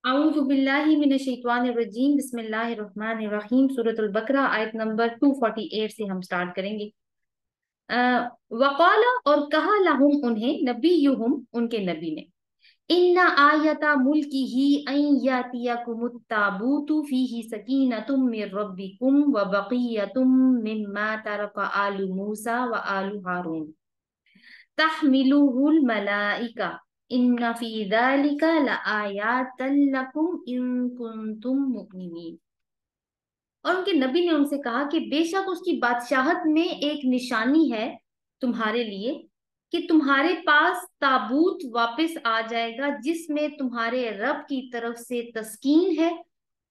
औज़ु बिल्लाहि मिनश शैतानिर रजीम बिस्मिल्लाहिर रहमानिर रहीम सूरतुल बकरा आयत नंबर 248 से हम स्टार्ट करेंगे। वक़ाला और कहा लहुम उन्हें नबीयुहुम उनके नबी ने इन्ना आयता मुल्की ही अन यातियकुमुत ताबूतु फीही सकीनतुम मिर रब्बिकुम व बक़ियतुम मिम्मा तरक आलु मूसा व आलु हारून तहमिलुहुल मलाइका इन्ना फी ज़ालिका लआयातन लकुम इन कुंतुम मुमिनीन। और उनके नबी ने उनसे कहा कि बेशक उसकी बादशाहत में एक निशानी है तुम्हारे लिए कि तुम्हारे पास ताबूत वापस आ जाएगा जिसमें तुम्हारे रब की तरफ से तस्कीन है।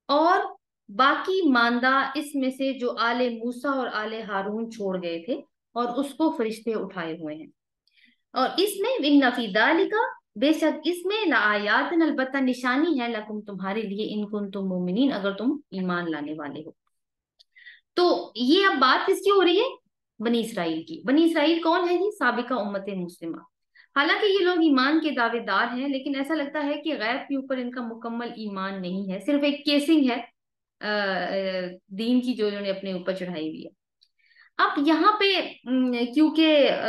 और बाकी मांदा इसमें से जो आले मूसा और आले हारून छोड़ गए थे और उसको फरिश्ते उठाए हुए हैं। और इसमें इन फी दालिका बेशक इसमें लायातन अलबत्ता निशानी है लकुम तुम्हारे लिए इन कुन तुम मोमिनीन अगर तुम ईमान लाने वाले हो। तो ये अब बात किसकी हो रही है? बनी इसराइल की। बनी इसराइल कौन है जी? साबिका उम्मत मुस्लिमा। हालांकि ये लोग ईमान के दावेदार हैं लेकिन ऐसा लगता है कि गैब के ऊपर इनका मुकम्मल ईमान नहीं है, सिर्फ एक केसिंग है दीन की जो इन्होंने अपने ऊपर चढ़ाई हुई है। अब यहाँ पे क्योंकि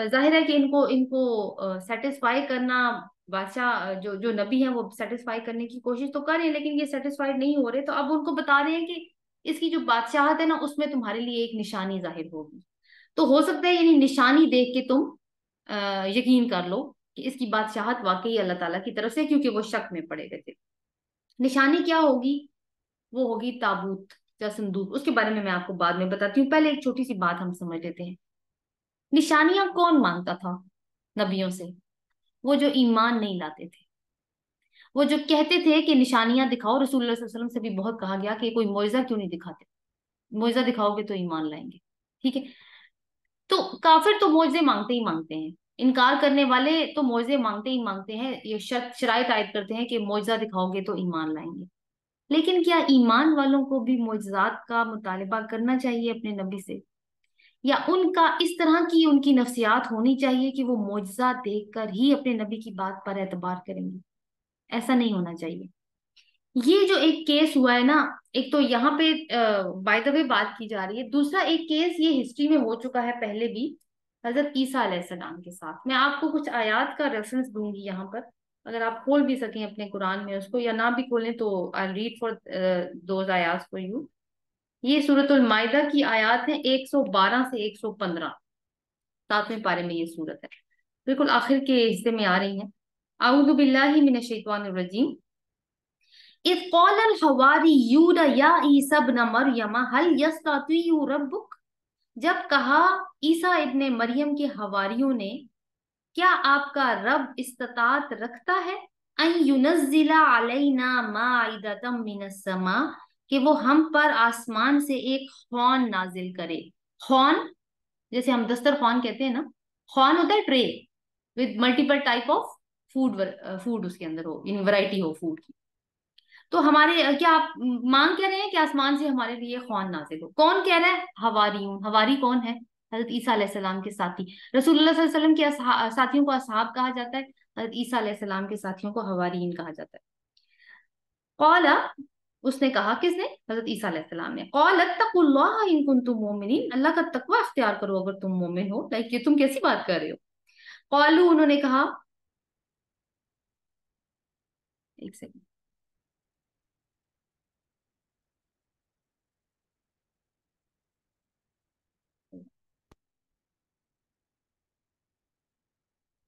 जाहिर है कि इनको इनको सेटिस्फाई करना, बादशाह जो जो नबी हैं वो सेटिस्फाई करने की कोशिश तो कर रहे हैं लेकिन ये सेटिस्फाइड नहीं हो रहे, तो अब उनको बता रहे हैं कि इसकी जो बादशाहत है ना उसमें तुम्हारे लिए एक निशानी जाहिर होगी। तो हो सकता है यानी निशानी देख के तुम यकीन कर लो कि इसकी बादशाहत वाकई अल्लाह ताला की तरफ से, क्योंकि वो शक में पड़े हुए थे। निशानी क्या होगी? वो होगी ताबूत या संदूक। उसके बारे में मैं आपको बाद में बताती हूँ, पहले एक छोटी सी बात हम समझ लेते हैं। निशानियां कौन मांगता था नबियों से? वो जो ईमान नहीं लाते थे, वो जो कहते थे कि निशानियां दिखाओ। रसूलुल्लाह सल्लल्लाहु अलैहि वसल्लम से भी बहुत कहा गया कि कोई मोइजा क्यों नहीं दिखाते, मोइजा दिखाओगे तो ईमान लाएंगे। ठीक है, तो काफिर तो मोइजे मांगते ही मांगते हैं, इनकार करने वाले तो मोइजे मांगते ही मांगते हैं, ये शर्त शराइत आयद करते हैं कि मोइजा दिखाओगे तो ईमान लाएंगे। लेकिन क्या ईमान वालों को भी मोइजात का मुतालिबा करना चाहिए अपने नबी से? या उनका इस तरह की उनकी नफ्सियात होनी चाहिए कि वो मोइजा देखकर ही अपने नबी की बात पर एतबार करेंगे? ऐसा नहीं होना चाहिए। ये जो एक केस हुआ है ना, एक तो यहाँ पे बाय द वे बात की जा रही है, दूसरा एक केस ये हिस्ट्री में हो चुका है पहले भी हजरत ईसा अलैहिस्सलाम के साथ। मैं आपको कुछ आयात का रेफरेंस दूंगी यहाँ पर, अगर आप खोल भी सकें अपने कुरान में उसको, या ना भी खोलें तो आई रीड फॉर दोज आयात फॉर यू। ये सूरतुल माइदा की आयात है 112 से 115, 7वें पारे में ये सूरत है, बिल्कुल आखिर के हिस्से में आ रही है। आऊदु बिल्लाहि मिनश शैतानिर रजीम। इज़ क़ालल हवारियून या ईसा इब्न मरियम हल यस्ततीउ रब्बुक। जब कहा ईसा इब्ने मरियम के हवारियों ने, क्या आपका रब इस्तात रखता है अन युनज़्ज़िला अलैना माइदतम मिनस समा, कि वो हम पर आसमान से एक खौन नाजिल करे। खौन जैसे हम दस्तरखान कहते हैं ना, खौन होता है tray with multiple type of food, food उसके अंदर हो, इन वैरायटी हो फूड की। तो हमारे क्या आप मांग कह रहे हैं कि आसमान से हमारे लिए खौन नाजिल हो? कौन कह रहा है? हवारियून। हवारी कौन है? हजरत ईसा अलैहिस्सलाम के साथी। रसूलुल्लाह सल्लल्लाहु अलैहि वसल्लम के साथियों को असहाब कहा जाता है, हजरत ईसा अलैहिस्सलाम के साथियों को हवारियीन कहा जाता है। कौला, उसने कहा, किसने? हजरत ईसा अलैहिस्सलाम ने। कौलतकुल्लाह इन कुंतुम मोमिनीन, अल्लाह का तकवा अख्तियार करो अगर तुम मोमिन हो। लाइक ये तुम कैसी बात कर रहे हो? कौलू, उन्होंने कहा, एक सेकंड।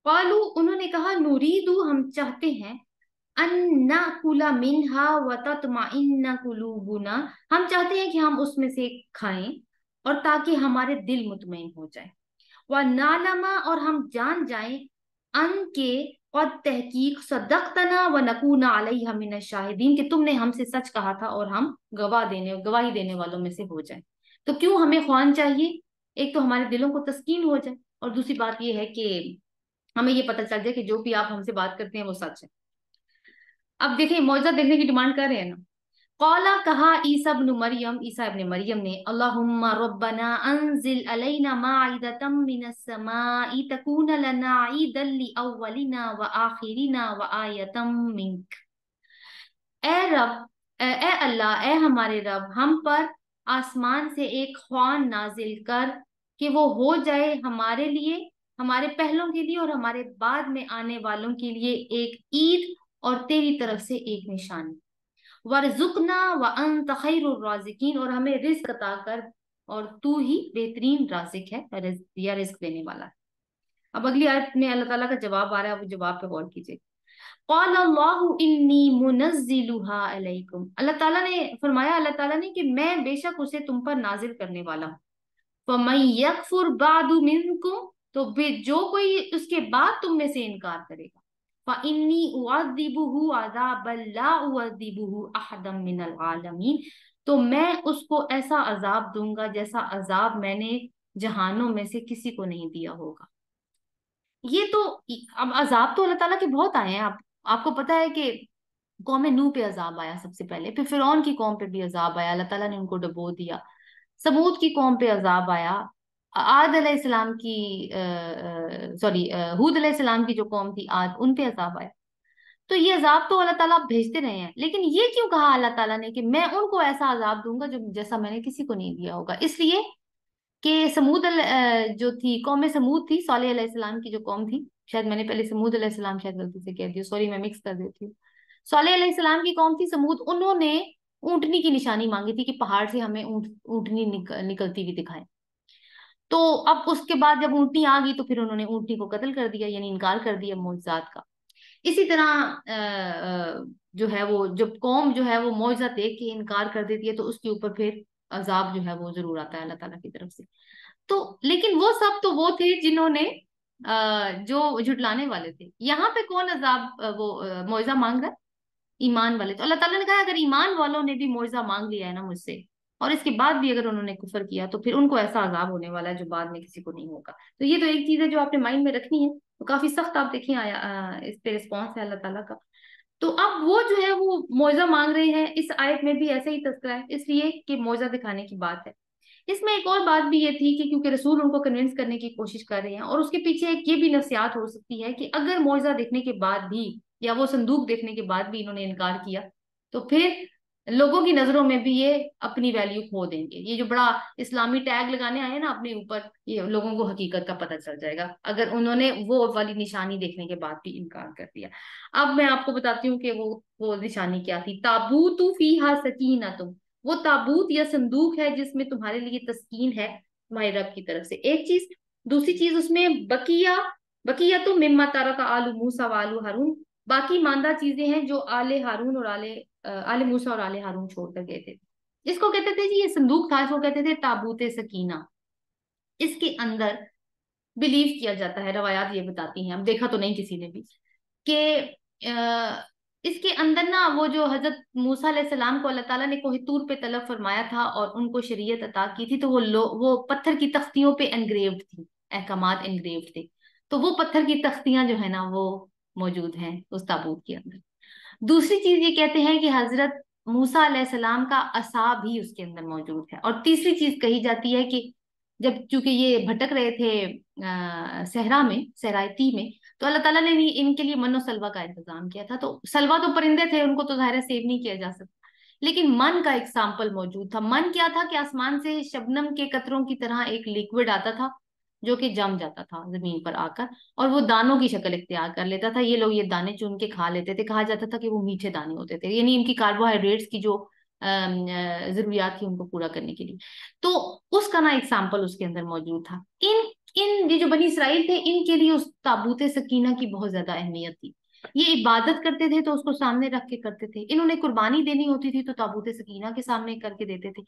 कौलू, उन्होंने कहा, नूरीदू, हम चाहते हैं, अन्ना कुला मिनहा व तत्माइन्ना कुलूबुना, हम चाहते हैं कि हम उसमें से खाएं और ताकि हमारे दिल मुतमईन हो जाए। व नालमा, और हम जान जाएं, अन के और तहकीक सदक्तना व नकूना अलैहा मिन शाहिदीन, कि तुमने हमसे सच कहा था और हम गवाही देने वालों में से हो जाए। तो क्यों हमें ख्वान चाहिए? एक तो हमारे दिलों को तस्कीन हो जाए, और दूसरी बात यह है कि हमें ये पता चल जाए कि जो भी आप हमसे बात करते हैं वो सच है। अब देखिए, मौजूदा देखने की डिमांड कर रहे हैं ना। कौला, कहा, ईसा इब्न मरियम, ईसा इब्न मरियम ने, अल्लाहुम्मा रब्बना अंजिल अलैना माइदतम मिनस समाई तकून लना ईदल लिअव्वलिना व आखिरिना व आयतम मिनक। ए रब, ए अल्लाह, ए हमारे रब, हम पर आसमान से एक ख्वान नाजिल कर कि वो हो जाए हमारे लिए, हमारे पहलों के लिए और हमारे बाद में आने वालों के लिए एक ईद और तेरी तरफ से एक निशानी। वरजुकना व अंत खैरुर राज़िकीन, और हमें रिस्क अता कर और तू ही बेहतरीन राज़िक है या रिस्क देने वाला है। अब अगली आयत में अल्लाह ताला का जवाब आ रहा है, वो जवाब पे गौर कीजिए। क़ाल अल्लाहु इन्नी मुनज़्ज़िलुहा अलैकुम, अल्लाह ताला ने फरमाया, अल्लाह ताला ने कि मैं बेशक उसे तुम पर नाजिल करने वाला हूँ। फमन यकफुर बादु मिनकुम, तो जो कोई उसके बाद तुम में से इनकार करेगा, फ़इन्नी उअज़्ज़िबुहु अज़ाबन ला उअज़्ज़िबुहु अहदम मिनल आलमीन, तो मैं उसको ऐसा अजाब दूंगा जैसा अजाब मैंने जहानों में से किसी को नहीं दिया होगा। ये तो, अब अजाब तो अल्लाह ताला के बहुत आए हैं। आपको पता है कि कौम नूह पे अजाब आया सबसे पहले, फिर फिरौन की कौम पे भी अजाब आया, अल्लाह ताला ने उनको डुबो दिया। समूद की कौम पे अजाब आया, आद अलैहिस्सलाम की सॉरी हूद अलैहिस्सलाम की जो कौम थी आद, उन पे अजाब आया। तो ये अजाब तो अल्लाह ताला भेजते रहे हैं, लेकिन ये क्यों कहा अल्लाह ताला ने कि मैं उनको ऐसा अजाब दूंगा जो जैसा मैंने किसी को नहीं दिया होगा? इसलिए कि जो थी कौम समूद थी, सालेह अलैहिस्सलाम की जो कौम थी, शायद मैंने पहले समूद अलैहिस्सलाम शायद गलती से कह दिया, सॉरी मैं मिक्स कर देती हूँ। सालेह अलैहिस्सलाम की कौम थी समूद, उन्होंने ऊंटनी की निशानी मांगी थी कि पहाड़ से हमें ऊंटनी निकलती हुई दिखाए। तो अब उसके बाद जब ऊंटनी आ गई तो फिर उन्होंने ऊंटनी को कत्ल कर दिया, यानी इनकार कर दिया मौजूदात का। इसी तरह जो है वो जब कौम जो है वो मौजूदा देख के इनकार कर देती है तो उसके ऊपर फिर अजाब जो है वो जरूर आता है अल्लाह ताला की तरफ से। तो लेकिन वो सब तो वो थे जिन्होंने जो झुटलाने वाले थे। यहाँ पे कौन अजाब मुआवजा मांग रहा है? ईमान वाले। तो अल्लाह ताला ने कहा अगर ईमान वालों ने भी मुआवजा मांग लिया है ना मुझसे, और इसके बाद भी अगर उन्होंने कुफर किया, तो फिर उनको ऐसा अजाब होने वाला है जो बाद में किसी को नहीं होगा। तो ये तो एक चीज है जो आपने माइंड में रखनी है। तो काफी सख्त आप देखिए आया इस पे रिस्पॉन्स है अल्लाह ताला का। तो अब वो जो है वो मुआवजा मांग रहे हैं, इस आयत में भी ऐसा ही तस्करा है, इसलिए कि मुआवजा दिखाने की बात है। इसमें एक और बात भी ये थी कि क्योंकि रसूल उनको कन्विंस करने की कोशिश कर रहे हैं, और उसके पीछे एक ये भी नसीहत हो सकती है कि अगर मुआवजा देखने के बाद भी या वो संदूक देखने के बाद भी इन्होंने इनकार किया, तो फिर लोगों की नजरों में भी ये अपनी वैल्यू खो देंगे। ये जो बड़ा इस्लामी टैग लगाने आए हैं ना अपने ऊपर, ये लोगों को हकीकत का पता चल जाएगा अगर उन्होंने वो वाली निशानी देखने के बाद भी इनकार कर दिया। अब मैं आपको बताती हूँ कि वो निशानी क्या थी। ताबूतु फीहा सकीनतुम, वो ताबूत या संदूक है जिसमें तुम्हारे लिए तस्कीन है तुम्हारे रब की तरफ से, एक चीज। दूसरी चीज उसमें बकिया, बकिया तो मिम्मा तारका आलू मूसा व आलू हारून, बाकी मांदा चीजें हैं जो आले हारून और आले मूसा और आले हारून छोड़ कर गए थे। इसको कहते थे जी, ये संदूक था, इसको कहते थे ताबूत सकीना। इसके अंदर बिलीव किया जाता है, रवायात ये बताती हैं, अब देखा तो नहीं किसी ने भी, कि इसके अंदर ना वो जो हजरत मूसा अलैहिस्सलाम को अल्लाह ताला ने कोहितूर पे तलब फरमाया था और उनको शरीयत अता की थी, तो वो पत्थर की तख्तियों पे एनग्रेव्ड थी, अहकामात एनग्रेव्ड थे। तो वो पत्थर की तख्तियां जो है ना वो मौजूद हैं उस ताबूत के अंदर। दूसरी चीज ये कहते हैं कि हजरत मूसा अलैहिस्सलाम का असा भी उसके अंदर मौजूद है। और तीसरी चीज कही जाती है कि जब चूंकि ये भटक रहे थे सहरा में, सहरायती में, तो अल्लाह ताला ने इनके लिए मन्नो सलवा का इंतजाम किया था। तो सलवा तो परिंदे थे, उनको तो जाहिर है सेव नहीं किया जा सकता, लेकिन मन का एक सैंपल मौजूद था। मन क्या था कि आसमान से शबनम के कतरों की तरह एक लिक्विड आता था जो कि जम जाता था जमीन पर आकर, और वो दानों की शक्ल इख्तियार कर लेता था। ये लोग ये दाने चुन के खा लेते थे, कहा जाता था कि वो मीठे दाने होते थे, यानी इनकी कार्बोहाइड्रेट्स की जो जरूरियात थी उनको पूरा करने के लिए। तो उसका ना एक सैंपल उसके अंदर मौजूद था। इन इन ये जो बनी इसराइल थे, इनके लिए उस ताबूत सकीना की बहुत ज्यादा अहमियत थी। ये इबादत करते थे तो उसको सामने रख के करते थे, इन्होंने कुर्बानी देनी होती थी तो ताबूत सकीना के सामने करके देते थे।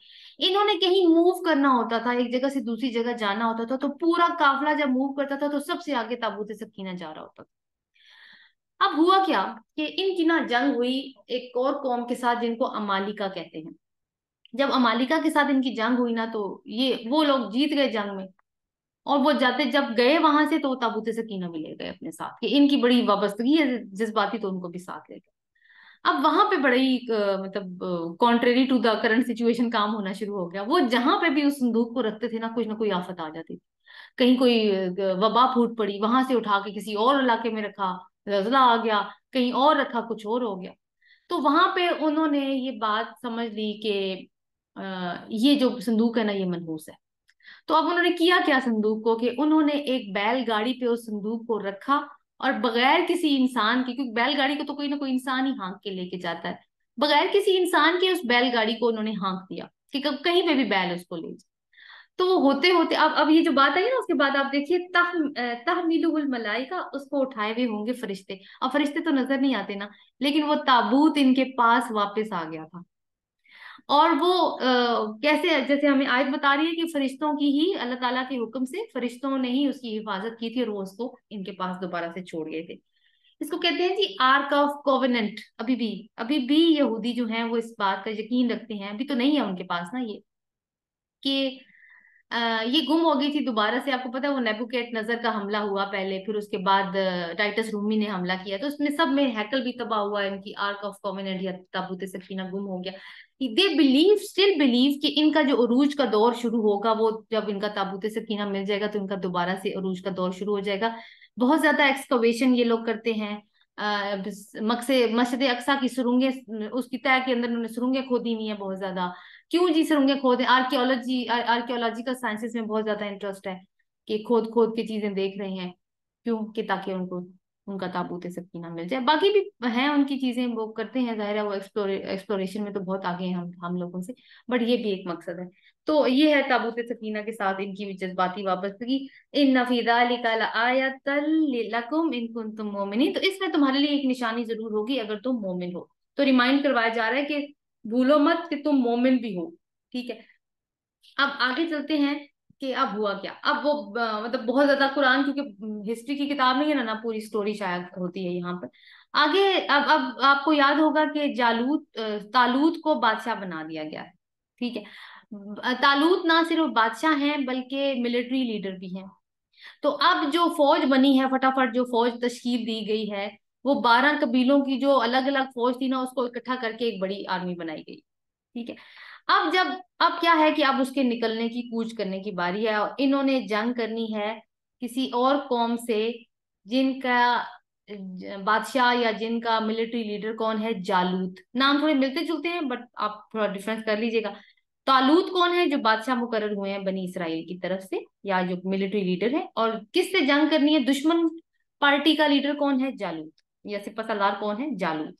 इन्होंने कहीं मूव करना होता था, एक जगह से दूसरी जगह जाना होता था, तो पूरा काफिला जब मूव करता था तो सबसे आगे ताबूत सकीना जा रहा होता था। अब हुआ क्या कि इनकी ना जंग हुई एक और कौम के साथ जिनको अमालिका कहते हैं। जब अमालिका के साथ इनकी जंग हुई ना, तो ये वो लोग जीत गए जंग में, और वो जाते जब गए वहां से तो ताबूत सकीना भी ले गए अपने साथ, कि इनकी बड़ी वाबस्तगी है जज्बाती, तो उनको भी साथ ले गए। अब वहां पे बड़ा ही मतलब contrary to the current situation काम होना शुरू हो गया। वो जहां पे भी उस संदूक को रखते थे ना कोई आफत आ जाती थी। कहीं कोई वबा फूट पड़ी, वहां से उठा के किसी और इलाके में रखा, जलजला आ गया, कहीं और रखा कुछ और हो गया। तो वहां पे उन्होंने ये बात समझ ली कि ये जो संदूक है ना ये मनहूस है। तो अब उन्होंने किया क्या संदूक को, कि उन्होंने एक बैलगाड़ी पे उस संदूक को रखा, और बगैर किसी इंसान के, क्योंकि बैलगाड़ी को तो कोई ना कोई इंसान ही हाँक के लेके जाता है, बगैर किसी इंसान के उस बैलगाड़ी को उन्होंने हाँक दिया कि कहीं पे भी बैल उसको ले जाए। तो वो होते होते अब ये जो बात आई ना, उसके बाद आप देखिए तहमिलुहुल मलाइका, उसको उठाए हुए होंगे फरिश्ते। अब फरिश्ते तो नजर नहीं आते ना, लेकिन वो ताबूत इनके पास वापस आ गया था। और वो कैसे, जैसे हमें आयत बता रही है कि फरिश्तों की ही, अल्लाह ताला के हुक्म से फरिश्तों ने ही उसकी हिफाजत की थी, और वो उसको इनके पास दोबारा से छोड़ गए थे। इसको कहते हैं जी आर्क ऑफ कोवेनेंट। अभी भी यहूदी जो हैं वो इस बात का यकीन रखते हैं, अभी तो नहीं है उनके पास ना ये, कि ये गुम हो गई थी दोबारा से। आपको पता है वो नेबुकेट नजर का हमला हुआ पहले, फिर उसके बाद टाइटस रूमी ने हमला किया, तो उसमें सब में हैकल भी तबाह हुआ, इनकी आर्क ऑफ कॉवेनेंट या ताबूत सकीना गुम हो गया। दे बिलीव, स्टिल बिलीव कि इनका जो उरूज का दौर शुरू होगा, वो जब इनका ताबूत सकीना मिल जाएगा तो इनका दोबारा से उरूज का दौर शुरू हो जाएगा। बहुत ज्यादा एक्सकवेशन ये लोग करते हैं। मस्जिद अक्सा की सुरंगें, उसकी तह के अंदर उन्होंने सुरंगें खोदी हुई है बहुत ज्यादा। क्यों जी सुरंगें खोदे, आर्कियोलॉजिकल साइंसेस में बहुत ज्यादा इंटरेस्ट है, कि खोद खोद के चीजें देख रहे हैं। क्यों, कि ताकि उनको उनका ताबूत सकीना मिल जाए। बाकी भी हैं उनकी चीजें, वो करते हैं, जाहिर है वो एक्सप्लोरेशन में तो बहुत आगे हैं हम लोगों से, बट ये भी एक मकसद है। तो ये है ताबूत सकीना के साथ इनकी भी जज्बाती वाबस्तगी। इन्न फी ज़ालिका लआयतल लकुम इन कुंतुम मोमिनीन, तो इसमें तुम्हारे लिए एक निशानी जरूर होगी अगर तुम मोमिन हो। तो रिमाइंड करवाया जा रहा है कि भूलो मत कि तुम मोमिन भी हो। ठीक है, अब आगे चलते हैं कि अब हुआ क्या। अब वो मतलब बहुत ज्यादा कुरान, क्योंकि हिस्ट्री की किताब नहीं है ना, पूरी स्टोरी शायद होती है यहाँ पर आगे। अब आपको याद होगा कि तालूत को बादशाह बना दिया गया है। ठीक है, तालूत ना सिर्फ बादशाह हैं बल्कि मिलिट्री लीडर भी हैं। तो अब जो फौज बनी है, फटाफट जो फौज तश्कील दी गई है, वो 12 कबीलों की जो अलग अलग फौज थी ना, उसको इकट्ठा करके एक बड़ी आर्मी बनाई गई। ठीक है, अब क्या है कि अब उसके निकलने की, कूच करने की बारी है, और इन्होंने जंग करनी है किसी और कौम से, जिनका बादशाह या जिनका मिलिट्री लीडर कौन है, जालूत। नाम थोड़े मिलते जुलते हैं, बट आप थोड़ा डिफरेंस कर लीजिएगा। तालूत कौन है, जो बादशाह मुकर्रर हुए हैं बनी इसराइल की तरफ से, या जो मिलिट्री लीडर है, और किससे जंग करनी है, दुश्मन पार्टी का लीडर कौन है, जालूत, या सिपह सालार कौन है, जालूत।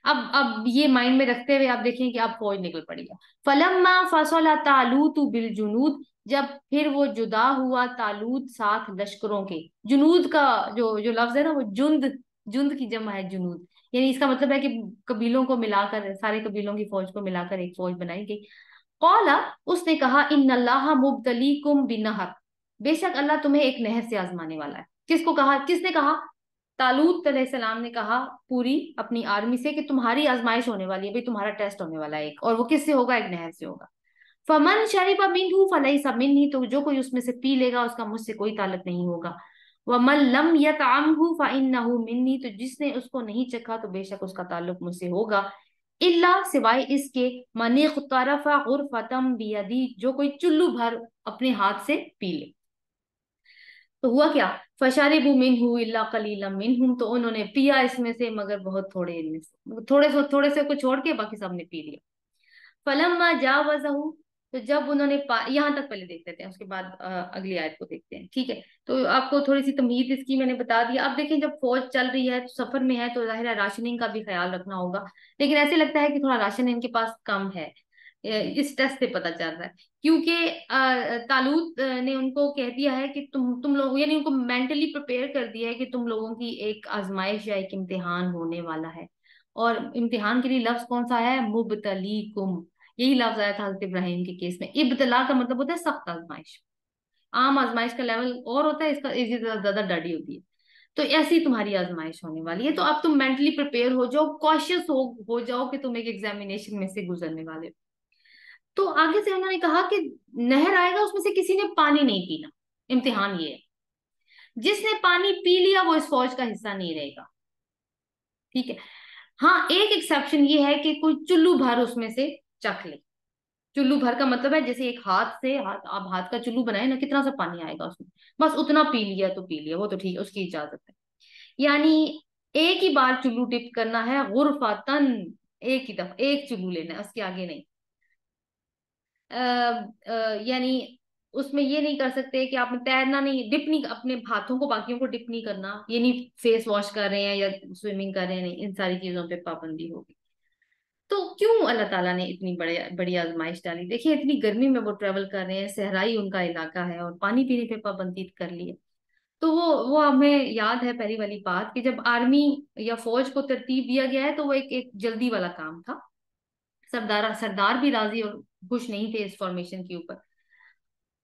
अब ये माइंड में रखते हुए आप देखें कि अब फौज निकल पड़ी है। फलम्मा फसला तालूत बिल जुनूद, जब फिर वो जुदा हुआ तालूत साथ लश्करों के। जुनूद का जो जो लफ्ज है ना, वो जुंद, जुंद की जमा है जुनूद। यानी इसका मतलब है कि कबीलों को मिलाकर, सारे कबीलों की फौज को मिलाकर एक फौज बनाई गई। कौला, उसने कहा, इन्नल्लाह मुब्तलीकुम बिनहर, बेशक अल्लाह तुम्हें एक नहर से आजमाने वाला है। किसको कहा, किसने कहा, तालूत अलैहिस्सलाम ने कहा पूरी अपनी आर्मी से कि तुम्हारी आजमाइश होने वाली है भाई, तुम्हारा टेस्ट होने वाला है एक, और वो किससे होगा, एक नहर से होगा। फमन शरिबा मिन्हु फलैसा मिन्नी, तो जो कोई उसमें से पी लेगा उसका मुझसे कोई ताल्लुक नहीं होगा। वमन लम यतअमहु फइन्नहु मिन्नी, तो जिसने उसको नहीं चखा तो बेशक उसका ताल्लुक मुझसे होगा। इल्ला, सिवाय इसके, मन इख्तरफा गुरफतम बियदी, जो कोई चुल्लू भर अपने हाथ से पी ले। तो हुआ क्या, फशरिबू मिन्हु इल्ला कलीलम मिनहुम, तो उन्होंने पिया इसमें से मगर बहुत थोड़े इनमें से, थोड़े से को छोड़ के बाकी सबने पी लिया। फलम्मा जावज़हु, तो जब उन्होंने यहाँ तक पहले देख लेते हैं, उसके बाद अगली आयत को देखते हैं। ठीक है, तो आपको थोड़ी सी तमहीद इसकी मैंने बता दिया। अब देखें, जब फौज चल रही है तो सफर में है, तो जाहिर है राशनिंग का भी ख्याल रखना होगा, लेकिन ऐसे लगता है कि थोड़ा राशन इनके पास कम है। इस टेस्ट से पता चल रहा है, क्योंकि तालूत ने उनको कह दिया है कि तुम लोग, यानी उनको मेंटली प्रिपेयर कर दिया है कि तुम लोगों की एक आजमाइश या एक इम्तिहान होने वाला है। और इम्तिहान के लिए लफ्ज कौन सा है, मुबतलीकुम, यही लफ्ज आया था हजरत इब्राहिम के केस में। इब्तला का मतलब होता है सख्त आजमाइश। आम आजमाइश का लेवल और होता है, इसका इससे ज्यादा डरी होती है। तो ऐसी तुम्हारी आजमाइश होने वाली है, तो अब तुम मेंटली प्रिपेयर हो जाओ, कॉशियस हो जाओ कि तुम एक एग्जामिनेशन में से गुजरने वाले हो। तो आगे से उन्होंने कहा कि नहर आएगा, उसमें से किसी ने पानी नहीं पीना। इम्तिहान ये है, जिसने पानी पी लिया वो इस फौज का हिस्सा नहीं रहेगा। ठीक है, हाँ एक एक्सेप्शन ये है कि कोई चुल्लू भर उसमें से चख ले। चुल्लू भर का मतलब है जैसे एक हाथ से, हाथ आप हाथ का चुल्लू बनाए ना, कितना सा पानी आएगा उसमें, बस उतना पी लिया तो पी लिया, वो तो ठीक है, उसकी इजाजत है। यानी एक ही बार चुल्लू टिप करना है, गुरफातन, एक ही दफा एक चुल्लू लेना है, उसके आगे नहीं। यानी उसमें ये नहीं कर सकते कि आपने तैरना नहीं, डिप नहीं, अपने हाथों को बाकियों को डिप नहीं करना, ये नहीं फेस वॉश कर रहे हैं या स्विमिंग कर रहे हैं, नहीं, इन सारी चीजों पे पाबंदी होगी। तो क्यों अल्लाह ताला ने इतनी बड़ी बड़ी आजमाइश डाली? देखिए इतनी गर्मी में वो ट्रेवल कर रहे हैं, सहराई उनका इलाका है, और पानी पीने पे पाबंदी कर ली है। तो वो हमें याद है पहली वाली बात कि जब आर्मी या फौज को तरतीब दिया गया है तो वो एक जल्दी वाला काम था। सरदार सरदार भी राजी और खुश नहीं थे इस फॉर्मेशन के ऊपर।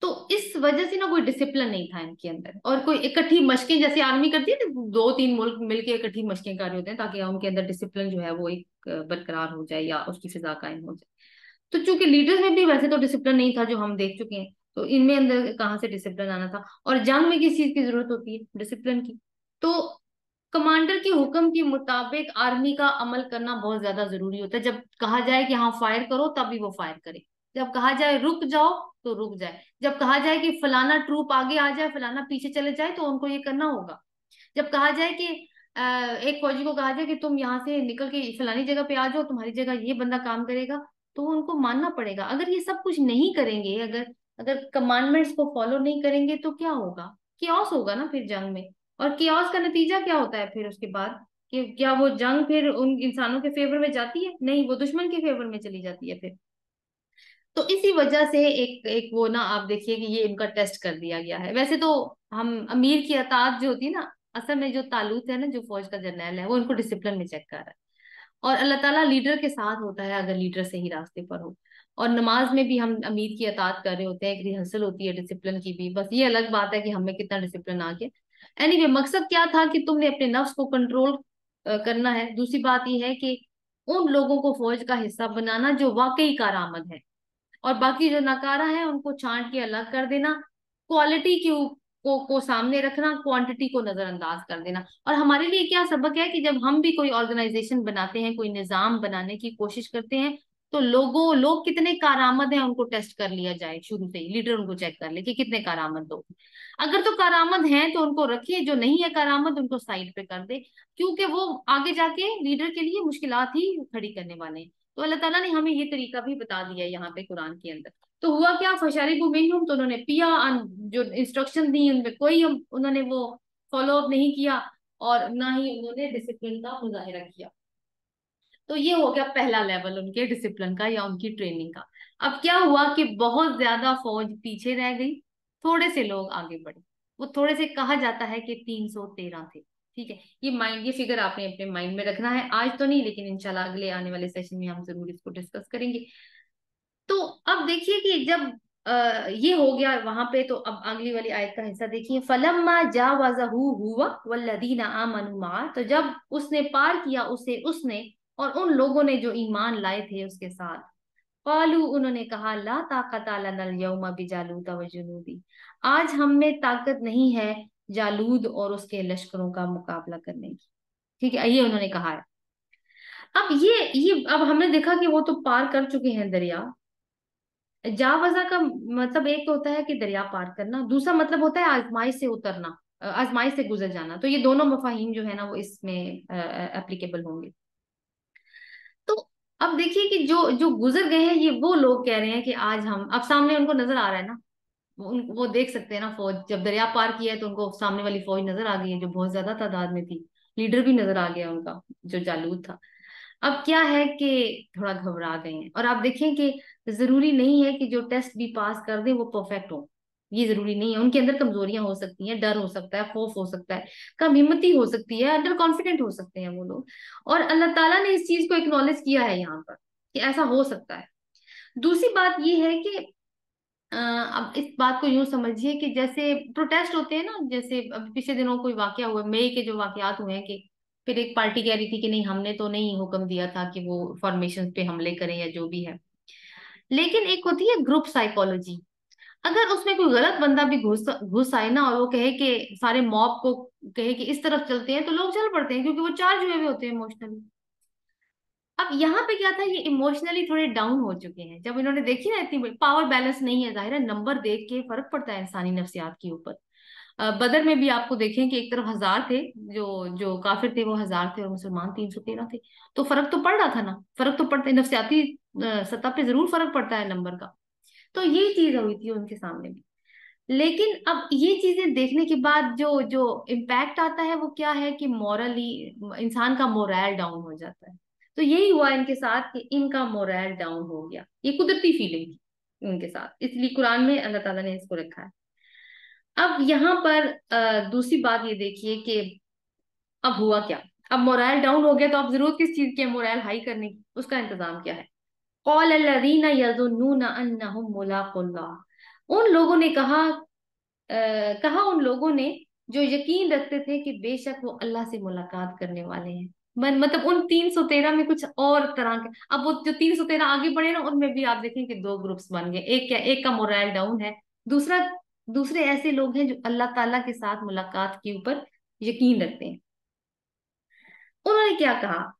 तो इस वजह से ना कोई डिसिप्लिन नहीं था इनके अंदर, और कोई इकट्ठी मशकें जैसे आर्मी करती है ना, दो तीन मुल्क मिलके इकट्ठी मशकें कर रहे होते हैं ताकि उनके अंदर डिसिप्लिन जो है वो एक बरकरार हो जाए या उसकी फिजा कायम हो जाए। तो चूंकि लीडर्स में भी वैसे तो डिसिप्लिन नहीं था जो हम देख चुके हैं, तो इनमें अंदर कहाँ से डिसिप्लिन आना था? और जंग में किस चीज की जरूरत होती है? डिसिप्लिन की। तो कमांडर के हुक्म के मुताबिक आर्मी का अमल करना बहुत ज्यादा जरूरी होता है। जब कहा जाए कि हाँ फायर करो तभी वो फायर करे, जब कहा जाए रुक जाओ तो रुक जाए, जब कहा जाए कि फलाना ट्रूप आगे आ जाए फलाना पीछे चले जाए तो उनको ये करना होगा। जब कहा जाए कि एक फौजी को कहा जाए कि तुम यहाँ से निकल के फलानी जगह पे आ जाओ, तुम्हारी जगह ये बंदा काम करेगा, तो उनको मानना पड़ेगा। अगर ये सब कुछ नहीं करेंगे, अगर अगर कमांडमेंट्स को फॉलो नहीं करेंगे तो क्या होगा? कियास होगा ना फिर जंग में। और कियास का नतीजा क्या होता है फिर उसके बाद? कि क्या वो जंग फिर उन इंसानों के फेवर में जाती है? नहीं, वो दुश्मन के फेवर में चली जाती है फिर। तो इसी वजह से एक एक वो ना, आप देखिए कि ये इनका टेस्ट कर दिया गया है। वैसे तो हम अमीर की अतात जो होती है ना, असल में जो तालूत है ना, जो फौज का जर्नैल है, वो इनको डिसिप्लिन में चेक कर रहा है। और अल्लाह ताला लीडर के साथ होता है अगर लीडर सही रास्ते पर हो। और नमाज में भी हम अमीर की अतात कर रहे होते हैं, एक रिहर्सल होती है डिसिप्लिन की भी, बस ये अलग बात है कि हमें कितना डिसिप्लिन आ गया। एनीवे, मकसद क्या था कि तुमने अपने नफ्स को कंट्रोल करना है। दूसरी बात ये है कि उन लोगों को फौज का हिस्सा बनाना जो वाकई कारआमद है, और बाकी जो नकारा है उनको छांट के अलग कर देना। क्वालिटी को सामने रखना, क्वांटिटी को नजरअंदाज कर देना। और हमारे लिए क्या सबक है कि जब हम भी कोई ऑर्गेनाइजेशन बनाते हैं, कोई निजाम बनाने की कोशिश करते हैं, तो लोग कितने कारआमद हैं उनको टेस्ट कर लिया जाए शुरू से ही, लीडर उनको चेक कर ले कि कितने कारआमद लोग। अगर तो कारआमद हैं तो उनको रखिए, जो नहीं है कारआमद उनको साइड पे कर दे, क्योंकि वो आगे जाके लीडर के लिए मुश्किलात ही खड़ी करने वाले हैं। तो अल्लाह ताला ने हमें ये तरीका भी बता दिया है यहाँ पे कुरान के अंदर। तो हुआ क्या, फशारिबु मिनहुम, तो उन्होंने पिया, जो इंस्ट्रक्शन दी उनमें कोई उन्होंने वो फॉलो अप नहीं किया, और ना ही उन्होंने डिसिप्लिन का मुजाहिरा किया। तो ये हो गया पहला लेवल उनके डिसिप्लिन का या उनकी ट्रेनिंग का। अब क्या हुआ कि बहुत ज्यादा फौज पीछे रह गई, थोड़े से लोग आगे बढ़े। वो थोड़े से कहा जाता है कि 313 थे। ठीक है, ये फिगर आपने अपने माइंड में रखना है, आज तो नहीं लेकिन इंशाल्लाह अगले आने वाले सेशन में हम जरूर इसको डिस्कस करेंगे। तो अब देखिए कि जब ये हो गया वहां पे, तो अब अगली वाली आयत का हिस्सा देखिए, फलम्मा जावज़हू हुवा वल्लदीना आमनु मा, तो जब उसने पार किया उसे, उसने और उन लोगों ने जो ईमान लाए थे उसके साथ, कालू, उन्होंने कहा, ला ताकत लना यौमा बिजालूत व जुनूदी, आज हम में ताकत नहीं है जालूद और उसके लश्करों का मुकाबला करने की। ठीक है, ये उन्होंने कहा है। अब ये अब हमने देखा कि वो तो पार कर चुके हैं दरिया। जावजा का मतलब एक तो होता है कि दरिया पार करना, दूसरा मतलब होता है आजमाइश से उतरना, आजमाइश से गुजर जाना। तो ये दोनों मफाहिम जो है ना वो इसमें एप्लीकेबल होंगे। तो अब देखिए कि जो जो गुजर गए हैं, ये वो लोग कह रहे हैं कि आज हम, अब सामने उनको नजर आ रहा है ना, वो देख सकते हैं ना, फौज जब दरिया पार किया है तो उनको सामने वाली फौज नजर आ गई है जो बहुत ज्यादा तादाद में थी। लीडर भी नजर आ गया उनका, जो जालूद था। अब क्या है कि थोड़ा घबरा गए हैं। और आप देखें कि जरूरी नहीं है कि जो टेस्ट भी पास कर दे वो परफेक्ट हो, ये जरूरी नहीं है। उनके अंदर कमजोरियां हो सकती हैं, डर हो सकता है, खौफ हो सकता है, कम हिम्मती हो सकती है, अंडर कॉन्फिडेंट हो सकते हैं वो लोग। और अल्लाह ताला ने इस चीज को एक्नॉलेज किया है यहाँ पर कि ऐसा हो सकता है। दूसरी बात ये है कि अब इस बात को यूं समझिए कि जैसे प्रोटेस्ट होते हैं ना, जैसे अब पिछले दिनों कोई वाकया हुआ, मई के जो वाकयात हुए हैं, कि फिर एक पार्टी कह रही थी कि नहीं हमने तो नहीं हुक्म दिया था कि वो फॉर्मेशन पे हमले करें या जो भी है। लेकिन एक होती है ग्रुप साइकोलॉजी। अगर उसमें कोई गलत बंदा भी घुस घुस आए ना, और वो कहे कि सारे मॉब को कहे कि इस तरफ चलते हैं, तो लोग चल पड़ते हैं क्योंकि वो चार्ज हुए हुए होते हैं इमोशनली। अब यहाँ पे क्या था, ये इमोशनली थोड़े डाउन हो चुके हैं जब इन्होंने देखी ना इतनी पावर बैलेंस नहीं है। जाहिर है नंबर देख के फर्क पड़ता है इंसानी नफ्सियात के ऊपर। बदर में भी आपको देखें कि एक तरफ 1000 थे, जो जो काफिर थे वो 1000 थे और मुसलमान 313 थे। तो फर्क तो पड़ रहा था ना, फर्क तो पड़ता है, नफ्सियाती सतह पे जरूर फर्क पड़ता है नंबर का। तो ये चीज हुई थी उनके सामने भी। लेकिन अब ये चीजें देखने के बाद जो जो इम्पैक्ट आता है वो क्या है कि मॉरली इंसान का मोरल डाउन हो जाता है। तो यही हुआ इनके साथ कि इनका मोरल डाउन हो गया, ये कुदरती फीलिंग थी उनके साथ, इसलिए कुरान में अल्लाह ताला ने इसको रखा है। अब यहाँ पर दूसरी बात ये देखिए कि अब हुआ क्या। अब मोरल डाउन हो गया तो अब जरूरत किस चीज की है मोरल हाई करने की, उसका इंतजाम क्या है। कौल अल्लज़ीना यज़ुन्नूना अन्नहुम मुलाक़ुल्लाह, उन लोगों ने कहा, कहा उन लोगों ने जो यकीन रखते थे कि बेशक वो अल्लाह से मुलाकात करने वाले हैं। मतलब उन 313 में कुछ और तरह के, अब वो जो 313 आगे बढ़े ना उनमें भी आप देखें कि दो ग्रुप्स बन गए, एक क्या, एक का मोरल डाउन है, दूसरा, दूसरे ऐसे लोग हैं जो अल्लाह ताला के साथ मुलाकात के ऊपर यकीन रखते हैं। उन्होंने क्या कहा,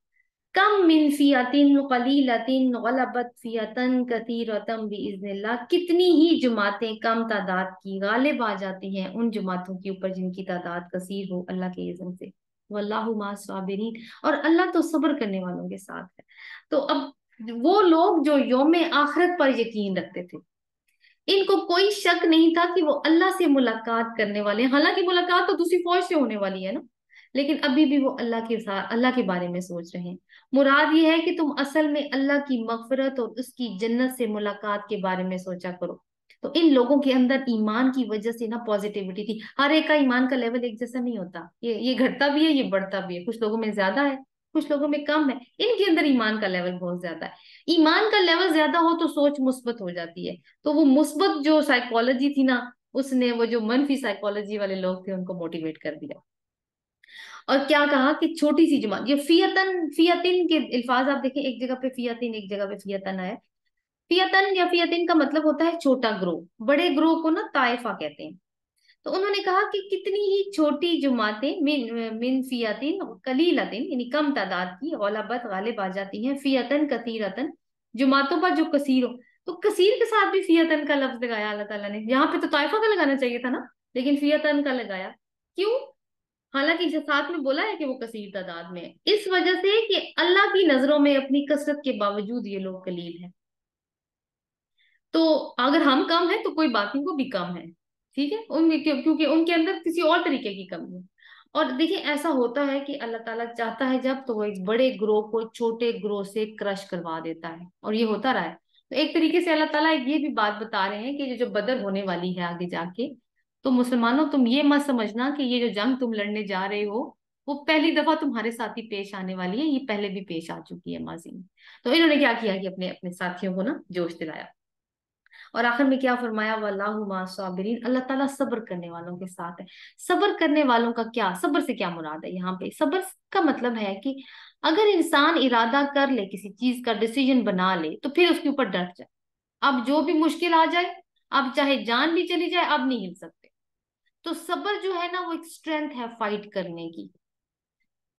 कम मिन फियतिन कलीलतिन गलबत फियतन कसीरतम बिइज़निल्लाह, कितनी ही जमातें कम तादाद की गालिब आ जाती हैं उन जमातों के ऊपर जिनकी तादाद कसीर हो अल्लाह के इज़्न से। वल्लाहु मा साबिरीन, और अल्लाह तो सब्र करने वालों के साथ है। तो अब वो लोग जो यौम आखिरत पर यकीन रखते थे, इनको कोई शक नहीं था कि वो अल्लाह से मुलाकात करने वाले हैं। हालांकि मुलाकात तो दूसरी फौज से होने वाली है ना, लेकिन अभी भी वो अल्लाह के साथ अल्लाह के बारे में सोच रहे हैं। मुराद ये है कि तुम असल में अल्लाह की मगफिरत और उसकी जन्नत से मुलाकात के बारे में सोचा करो। तो इन लोगों के अंदर ईमान की वजह से ना पॉजिटिविटी थी। हर एक का ईमान का लेवल एक जैसा नहीं होता, ये घटता भी है, ये बढ़ता भी है, कुछ लोगों में ज्यादा है, कुछ लोगों में कम है। इनके अंदर ईमान का लेवल बहुत ज्यादा है। ईमान का लेवल ज्यादा हो तो सोच मुस्बत हो जाती है। तो वो मुस्बत जो साइकोलॉजी थी ना, उसने वो जो मनफी साइकोलॉजी वाले लोग थे उनको मोटिवेट कर दिया। और क्या कहा कि छोटी सी जमात, ये फियतन फियतिन के अल्फाज आप देखें, एक जगह पे फियतिन, एक जगह पे फियतन है। फियतन या फियतिन का मतलब होता है छोटा ग्रोह, बड़े ग्रोह को ना ताइफा कहते हैं। तो उन्होंने कहा कि कितनी ही छोटी जमातें मिन मिन फियतिन कलीलतिन, यानी कम तादाद की, गलबत गालिब आ जाती हैं, फियतन कसीरतन, जमातों पर जो कसीर हो। तो कसीर के साथ भी फियतन का लफ्ज लगाया अल्लाह ताला ने, यहाँ पे तो ताइफा का लगाना चाहिए था ना, लेकिन फियतन का लगाया। क्यों? हालांकि इसे साथ में बोला है कि वो कसीर तादाद में है, इस वजह से कि अल्लाह की नजरों में अपनी कसरत के बावजूद ये लोग कलील हैं। तो अगर हम कम है तो कोई बाकी को भी कम है, ठीक है, क्योंकि उनके अंदर किसी और तरीके की कमी है। और देखिए ऐसा होता है कि अल्लाह ताला चाहता है जब, तो वो एक बड़े ग्रोह को छोटे ग्रोह से क्रश करवा देता है, और ये होता रहा है। तो एक तरीके से अल्लाह ताला ये भी बात बता रहे हैं कि जो जो बदर होने वाली है आगे जाके, तो मुसलमानों तुम ये मत समझना कि ये जो जंग तुम लड़ने जा रहे हो वो पहली दफा तुम्हारे साथ ही पेश आने वाली है, ये पहले भी पेश आ चुकी है माजी में। तो इन्होंने क्या किया कि अपने अपने साथियों को ना जोश दिलाया। और आखिर में क्या फरमाया, वल्लाहु मा साबिरीन, अल्लाह ताला सब्र करने वालों के साथ है। सब्र करने वालों का क्या, सब्र से क्या मुराद है यहाँ पे, सब्र का मतलब है कि अगर इंसान इरादा कर ले, किसी चीज का डिसीजन बना ले, तो फिर उसके ऊपर डट जाए। अब जो भी मुश्किल आ जाए, अब चाहे जान भी चली जाए, अब नहीं हिल सकते। तो सब्र जो है ना वो एक स्ट्रेंथ है फाइट करने की।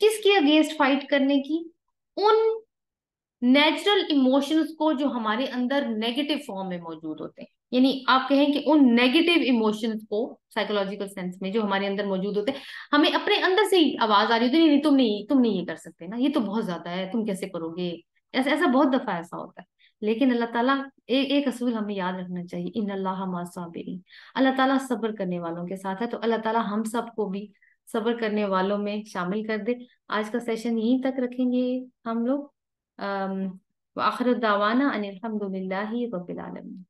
किसके अगेंस्ट फाइट करने की? उन नेचुरल इमोशंस को जो हमारे अंदर नेगेटिव फॉर्म में मौजूद होते हैं। यानी आप कहें कि उन नेगेटिव इमोशंस को साइकोलॉजिकल सेंस में जो हमारे अंदर मौजूद होते हैं, हमें अपने अंदर से ही आवाज आ रही होती है, नहीं नहीं, तुम नहीं ये कर सकते ना, ये तो बहुत ज्यादा है, तुम कैसे करोगे। ऐसा ऐसा बहुत दफा ऐसा होता है। लेकिन अल्लाह ताला, एक असूल हमें याद रखना चाहिए, इन अल्लाह मा साबिरीन, अल्लाह ताला सब्र करने वालों के साथ है। तो अल्लाह ताला हम सबको भी सब्र करने वालों में शामिल कर दे। आज का सेशन यहीं तक रखेंगे हम लोग। आखिर दावाना अनिल हम्दुलिल्लाहि रब्बिल आलमीन।